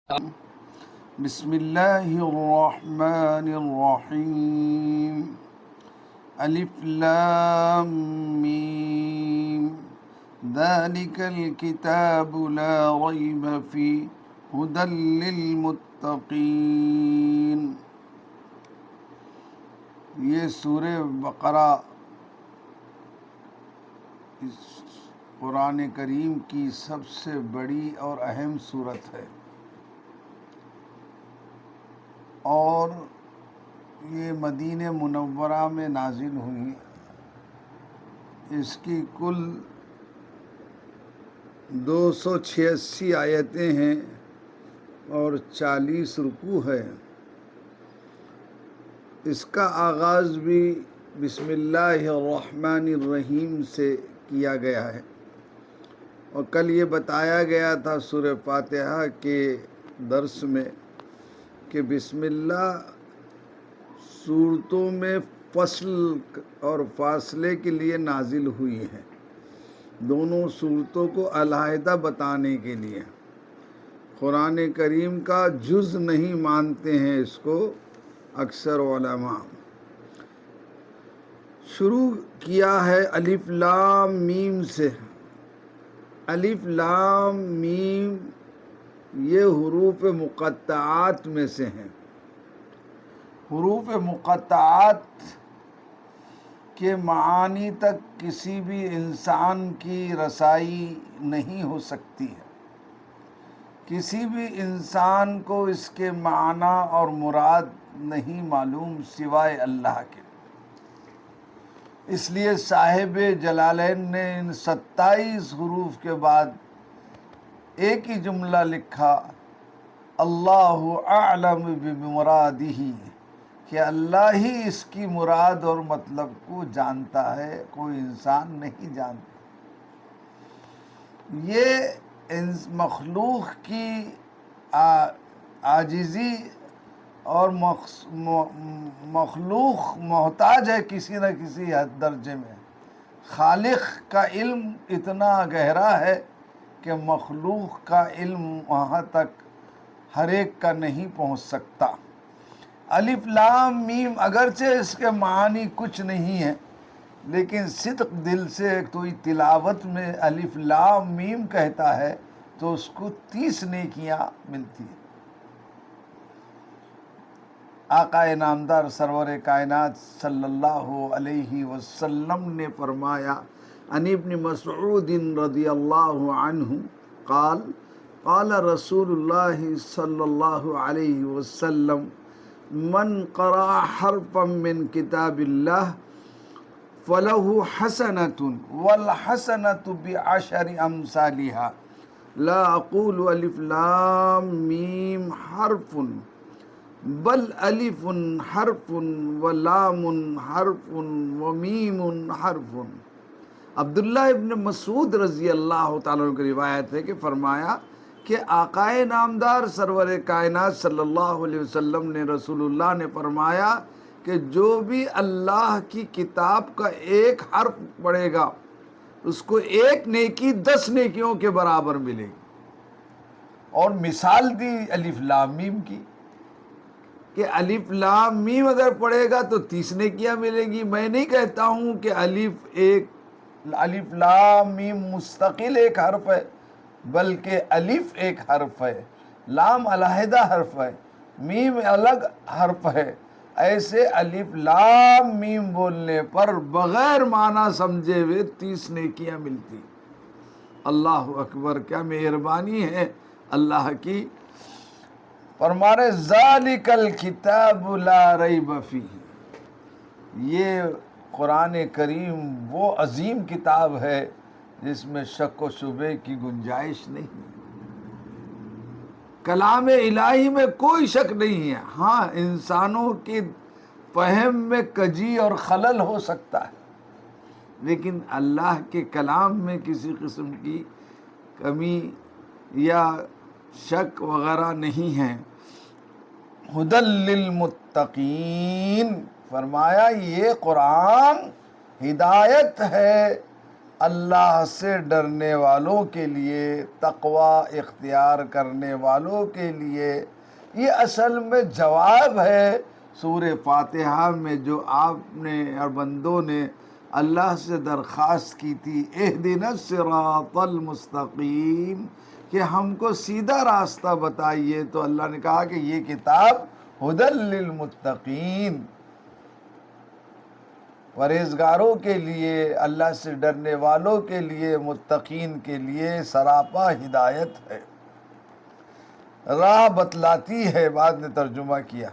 بسم اللہ الرحمن الرحیم الف لام میم ذالک الکتاب لا ریب فیہ ھدی للمتقین۔ یہ سورہ بقرہ اس قرآن کریم کی سب سے بڑی اور اہم سورت ہے، اور یہ مدینہ منورہ میں نازل ہوئی۔ اس کی کل 286 آیتیں ہیں اور 40 رکوع ہے۔ اس کا آغاز بھی بسم اللہ الرحمن الرحیم سے کیا گیا ہے، اور کل یہ بتایا گیا تھا سورہ فاتحہ کے درس میں کہ بسم اللہ صورتوں میں فصل اور فاصلے کے لیے نازل ہوئی ہے، دونوں صورتوں کو علیحدہ بتانے کے لیے۔ قرآن کریم کا جز نہیں مانتے ہیں اس کو اکثر علماء۔ شروع کیا ہے الف لام میم سے۔ الف لام میم یہ حروف مقطعات میں سے ہیں۔ حروف مقطعات کے معانی تک کسی بھی انسان کی رسائی نہیں ہو سکتی ہے، کسی بھی انسان کو اس کے معنی اور مراد نہیں معلوم سوائے اللہ کے۔ اس لیے صاحب جلالین نے ان 27 حروف کے بعد ایک ہی جملہ لکھا، اللہ اعلم بمرادہ، کہ اللہ ہی اس کی مراد اور مطلب کو جانتا ہے، کوئی انسان نہیں جانتا۔ یہ مخلوق کی عاجزی اور مخلوق محتاج ہے کسی نہ کسی حد درجے میں۔ خالق کا علم اتنا گہرا ہے کہ مخلوق کا علم وہاں تک ہر ایک کا نہیں پہنچ سکتا۔ الف لام میم اگرچہ اس کے معنی کچھ نہیں ہے، لیکن صدق دل سے کوئی تلاوت میں الف لام میم کہتا ہے تو اس کو 30 نیکیاں ملتی ہیں۔ آقا نامدار سرور کائنات صلی اللہ علیہ وسلم نے فرمایا، عن ابن مسعود رضی اللہ عنہ قال قال رسول اللہ صلی اللہ علیہ وسلم من قرأ حرفا من کتاب اللہ فلہ حسنۃ والحسنۃ بعشر امثالها لا اقول الف لام میم حرف بل الف حرف ولام حرف ومیم حرف۔ عبداللہ ابن مسعود رضی اللہ تعالیٰ عنہ کی روایت ہے کہ فرمایا کہ آقا نامدار سرور کائنات صلی اللہ علیہ وسلم نے رسول اللہ نے فرمایا کہ جو بھی اللہ کی کتاب کا ایک حرف پڑھے گا اس کو ایک نیکی 10 نیکیوں کے برابر ملے گی۔ اور مثال دی الف لام میم کی کہ الف لام میم اگر پڑھے گا تو 30 نیکیاں ملیں گی۔ میں نہیں کہتا ہوں کہ الف لام میم مستقل ایک حرف ہے، بلکہ الف ایک حرف ہے، لام علیحدہ حرف ہے، میم الگ حرف ہے۔ ایسے الف لام میم بولنے پر بغیر معنی سمجھے ہوئے 30 نیکیاں ملتی۔ اللہ اکبر، کیا مہربانی ہے اللہ کی۔ فرمانے ذالک الکتاب لا ریب فیہ، یہ قرآن کریم وہ عظیم کتاب ہے جس میں شک و شبے کی گنجائش نہیں۔ کلام الہی میں کوئی شک نہیں ہے۔ ہاں، انسانوں کی فہم میں کجی اور خلل ہو سکتا ہے، لیکن اللہ کے کلام میں کسی قسم کی کمی یا شک وغیرہ نہیں ہے۔ ھدی للمتقین، فرمایا یہ قرآن ہدایت ہے اللہ سے ڈرنے والوں کے لیے، تقوی اختیار کرنے والوں کے لیے، یہ اصل میں جواب ہے سورہ فاتحہ میں جو آپ نے اور بندوں نے اللہ سے درخواست کی تھی، اہدنا الصراط المستقیم، کہ ہم کو سیدھا راستہ بتائیے۔ تو اللہ نے کہا کہ یہ کتاب ھدی للمتقین، پرہیزگاروں کے لیے، اللہ سے ڈرنے والوں کے لیے، متقین کے لیے سراپا ہدایت ہے، راہ بتلاتی ہے۔ بعد نے ترجمہ کیا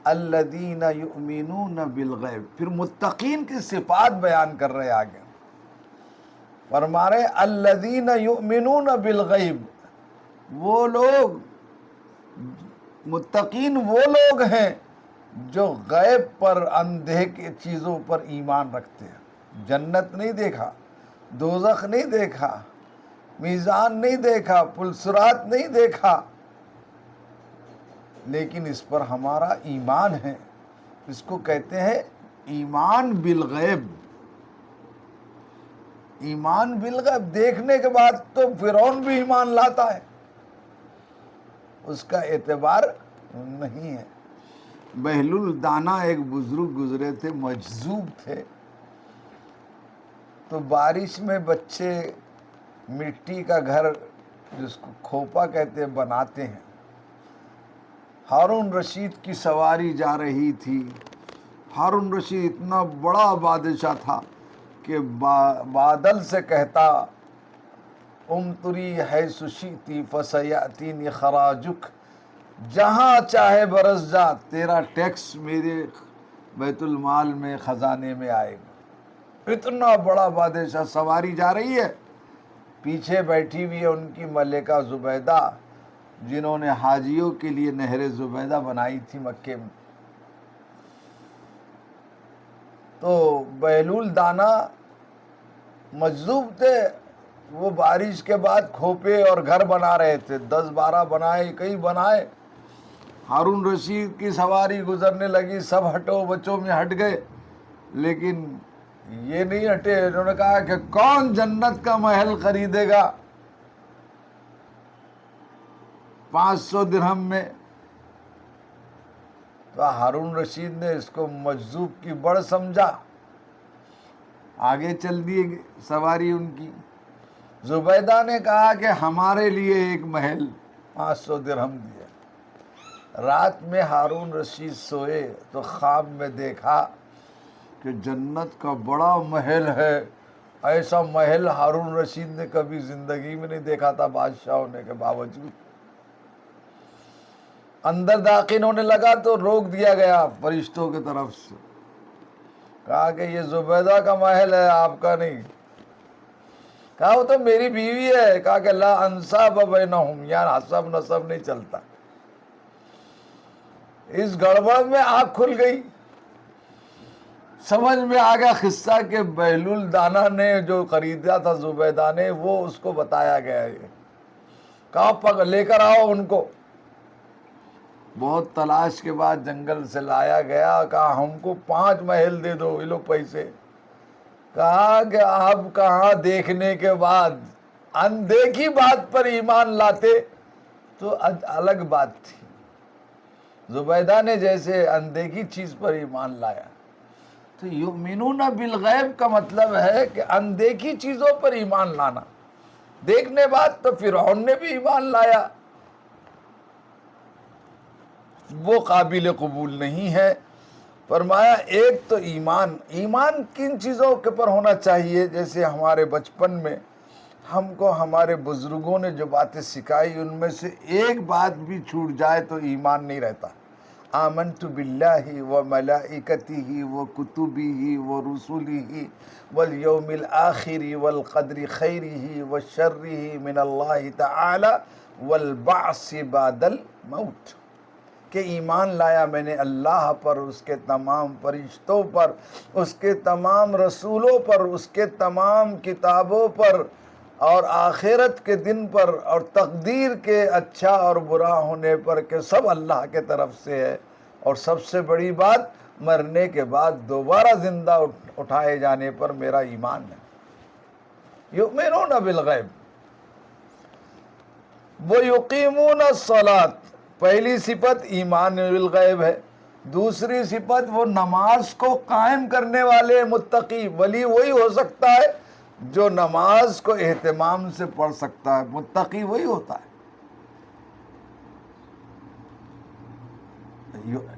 الذین یؤمنون بالغیب، پھر متقین کی صفات بیان کر رہے آگے، فرما رہے الذین یؤمنون بالغیب، وہ لوگ، متقین وہ لوگ ہیں جو غیب پر، اندھے چیزوں پر ایمان رکھتے ہیں۔ جنت نہیں دیکھا، دوزخ نہیں دیکھا، میزان نہیں دیکھا، پل صراط نہیں دیکھا، لیکن اس پر ہمارا ایمان ہے۔ اس کو کہتے ہیں ایمان بالغیب۔ ایمان بالغیب، دیکھنے کے بعد تو فرعون بھی ایمان لاتا ہے، اس کا اعتبار نہیں ہے۔ بہلول دانا ایک بزرگ گزرے تھے، مجذوب تھے، تو بارش میں بچے مٹی کا گھر، جس کو کھوپا کہتے ہیں، بناتے ہیں۔ ہارون رشید کی سواری جا رہی تھی۔ ہارون رشید اتنا بڑا بادشاہ تھا کہ بادل سے کہتا امطری حیث شئتی فسیأتینی خراجک، جہاں چاہے برس جا، تیرا ٹیکس میرے بیت المال میں، خزانے میں آئے گا۔ اتنا بڑا بادشاہ، سواری جا رہی ہے، پیچھے بیٹھی ہوئی ہے ان کی ملکہ زبیدہ، جنہوں نے حاجیوں کے لیے نہر زبیدہ بنائی تھی مکے میں۔ تو بہلول دانا مجذوب تھے، وہ بارش کے بعد کھوپے اور گھر بنا رہے تھے، 10-12 بنائے، کئی بنائے۔ ہارون رشید کی سواری گزرنے لگی، سب ہٹو، بچوں میں ہٹ گئے، لیکن یہ نہیں ہٹے۔ انہوں نے کہا کہ کون جنت کا محل خریدے گا 500 درہم میں؟ تو ہارون رشید نے اس کو مجذوب کی بڑھ سمجھا، آگے چل دیے سواری ان کی۔ زبیدہ نے کہا کہ ہمارے لیے ایک محل 500 درہم دیا۔ رات میں ہارون رشید سوئے تو خواب میں دیکھا کہ جنت کا بڑا محل ہے، ایسا محل ہارون رشید نے کبھی زندگی میں نہیں دیکھا تھا، بادشاہ ہونے کے باوجود۔ اندر داخل ہونے لگا تو روک دیا گیا فرشتوں کی طرف سے، کہا کہ یہ زبیدہ کا محل ہے، آپ کا نہیں۔ کہا وہ تو میری بیوی ہے۔ کہا کہ لا انساب بینہم، یہاں حسب نسب نہیں چلتا۔ اس گڑبڑ میں آنکھ کھل گئی، سمجھ میں آ گیا قصہ کہ بہلول دانا نے جو خریدا تھا زبیدہ نے، وہ اس کو بتایا گیا ہے۔ کہا لے کر آؤ ان کو۔ بہت تلاش کے بعد جنگل سے لایا گیا، کہا ہم کو 5 محل دے دو، یہ لو پیسے۔ کہا کہ آپ کہاں دیکھنے کے بعد اندیکھی بات پر ایمان لاتے تو الگ بات تھی۔ زبیدہ نے جیسے اندیکھی چیز پر ایمان لایا۔ تو یؤمنون بالغیب کا مطلب ہے کہ اندیکھی چیزوں پر ایمان لانا۔ دیکھنے بعد تو فرعون نے بھی ایمان لایا، وہ قابل قبول نہیں ہے۔ فرمایا ایک تو ایمان کن چیزوں کے پر ہونا چاہیے؟ جیسے ہمارے بچپن میں ہم کو ہمارے بزرگوں نے جو باتیں سکھائی، ان میں سے ایک بات بھی چھوٹ جائے تو ایمان نہیں رہتا۔ آمنت باللہ و ملائکتہ و کتبہ و رسلہ والیوم الآخر والقدر خیرہ و شرہ من اللہ تعالی والبعث بعد الموت، کہ ایمان لایا میں نے اللہ پر، اس کے تمام فرشتوں پر، اس کے تمام رسولوں پر، اس کے تمام کتابوں پر، اور آخرت کے دن پر، اور تقدیر کے اچھا اور برا ہونے پر، کہ سب اللہ کے طرف سے ہے۔ اور سب سے بڑی بات، مرنے کے بعد دوبارہ زندہ اٹھائے جانے پر میرا ایمان ہے۔ یؤمنون بالغیب، وہ یقیمون الصلاۃ، پہلی صفت ایمان بالغیب ہے، دوسری صفت وہ نماز کو قائم کرنے والے متقی۔ ولی وہی ہو سکتا ہے جو نماز کو اہتمام سے پڑھ سکتا ہے، متقی وہی ہوتا ہے۔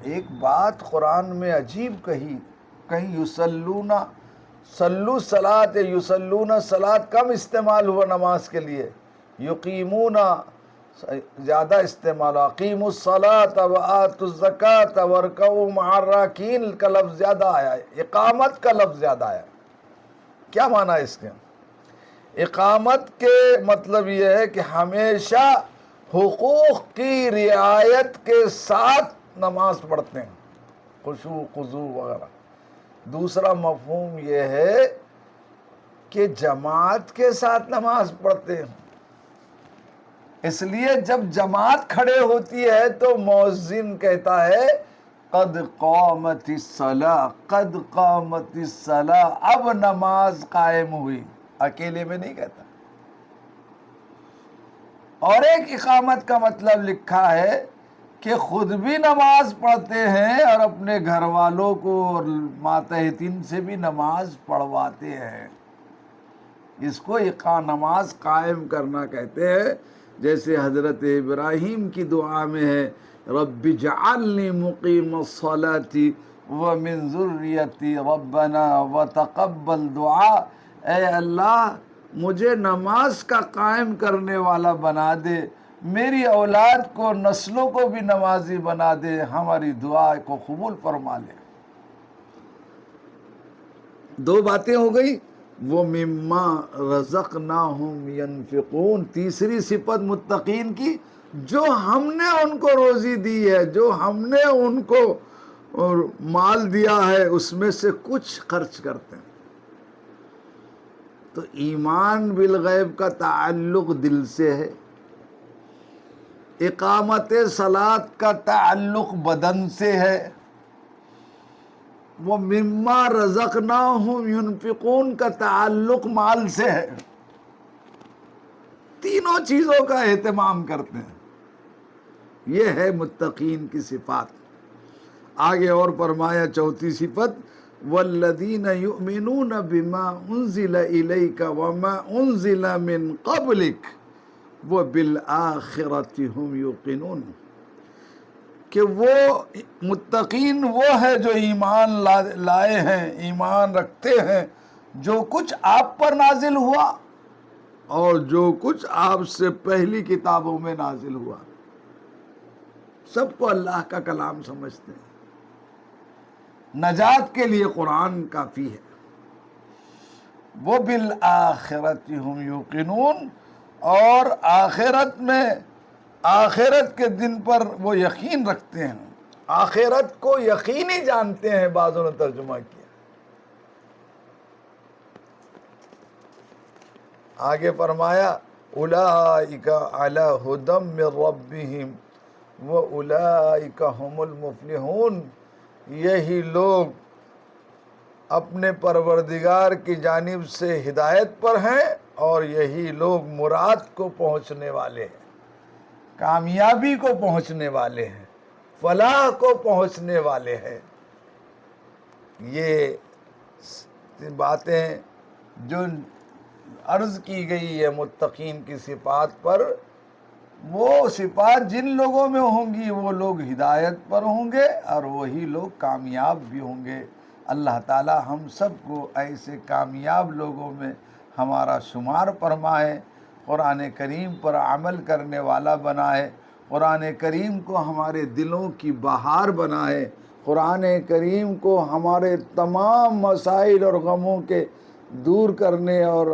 ایک بات قرآن میں عجیب کہی، کہیں یصلون، صلو صلاۃ، یصلون صلاۃ کم استعمال ہوا نماز کے لیے، یقیمون زیادہ استعمال، اقیموا الصلاۃ وآتوا الزکاۃ وارکعوا مع الراکعین کا لفظ زیادہ آیا ہے، اقامت کا لفظ زیادہ آیا ہے۔ کیا معنی ہے اس کے؟ اقامت کے مطلب یہ ہے کہ ہمیشہ حقوق کی رعایت کے ساتھ نماز پڑھتے ہیں، خشوع خضوع وغیرہ۔ دوسرا مفہوم یہ ہے کہ جماعت کے ساتھ نماز پڑھتے ہیں، اس لیے جب جماعت کھڑے ہوتی ہے تو مؤذن کہتا ہے قد قامت الصلاۃ، قد قامت الصلاۃ، اب نماز قائم ہوئی، اکیلے میں نہیں کہتا۔ اور ایک اقامت کا مطلب لکھا ہے کہ خود بھی نماز پڑھتے ہیں اور اپنے گھر والوں کو اور ماتحتین سے بھی نماز پڑھواتے ہیں، اس کو نماز قائم کرنا کہتے ہیں۔ جیسے حضرت ابراہیم کی دعا میں ہے رب اجعلنی مقیم الصلاۃ ومن ذریتی ربنا وتقبل دعا، اے اللہ مجھے نماز کا قائم کرنے والا بنا دے، میری اولاد کو، نسلوں کو بھی نمازی بنا دے، ہماری دعا کو قبول فرما لے۔ دو باتیں ہو گئی، وہ مما رزقناہم ینفقون، تیسری صفت متقین کی، جو ہم نے ان کو روزی دی ہے، جو ہم نے ان کو مال دیا ہے، اس میں سے کچھ خرچ کرتے ہیں۔ تو ایمان بالغیب کا تعلق دل سے ہے، اقامت صلاۃ کا تعلق بدن سے ہے، وہ مما رزقناہم ینفقون کا تعلق مال سے ہے، تینوں چیزوں کا اہتمام کرتے ہیں۔ یہ ہے متقین کی صفات۔ آگے اور فرمایا چوتھی صفت والذین یؤمنون بما انزل الیک وما انزل من قبلک وبالآخرۃ ہم یوقنون، کہ وہ متقین وہ ہے جو ایمان لائے ہیں، ایمان رکھتے ہیں جو کچھ آپ پر نازل ہوا اور جو کچھ آپ سے پہلی کتابوں میں نازل ہوا، سب کو اللہ کا کلام سمجھتے ہیں۔ نجات کے لیے قرآن کافی ہے۔ وہ بالآخرۃ ہم یوقنون، اور آخرت میں، آخرت کے دن پر وہ یقین رکھتے ہیں، آخرت کو یقینی جانتے ہیں، بعضوں نے ترجمہ کیا۔ آگے فرمایا اولئک علی ھدی من ربہم واولئک ھم المفلحون، یہی لوگ اپنے پروردگار کی جانب سے ہدایت پر ہیں اور یہی لوگ مراد کو پہنچنے والے ہیں، کامیابی کو پہنچنے والے ہیں، فلاح کو پہنچنے والے ہیں۔ یہ باتیں جو عرض کی گئی ہے متقین کی صفات پر، وہ صفات جن لوگوں میں ہوں گی وہ لوگ ہدایت پر ہوں گے اور وہی لوگ کامیاب بھی ہوں گے۔ اللہ تعالی ہم سب کو ایسے کامیاب لوگوں میں ہمارا شمار فرمائے، قرآن کریم پر عمل کرنے والا بنائے، قرآن کریم کو ہمارے دلوں کی بہار بنائے، قرآن کریم کو ہمارے تمام مسائل اور غموں کے دور کرنے اور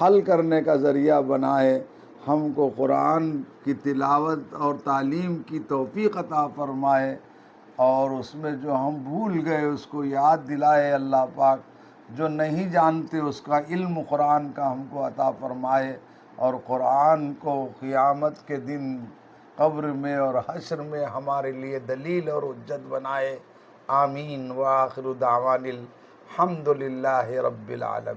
حل کرنے کا ذریعہ بنائے۔ ہم کو قرآن کی تلاوت اور تعلیم کی توفیق عطا فرمائے، اور اس میں جو ہم بھول گئے اس کو یاد دلائے اللہ پاک، جو نہیں جانتے اس کا علم قرآن کا ہم کو عطا فرمائے، اور قرآن کو قیامت کے دن قبر میں اور حشر میں ہمارے لیے دلیل اور حجت بنائے۔ آمین۔ وآخر دعوان الحمد للہ رب العالمین۔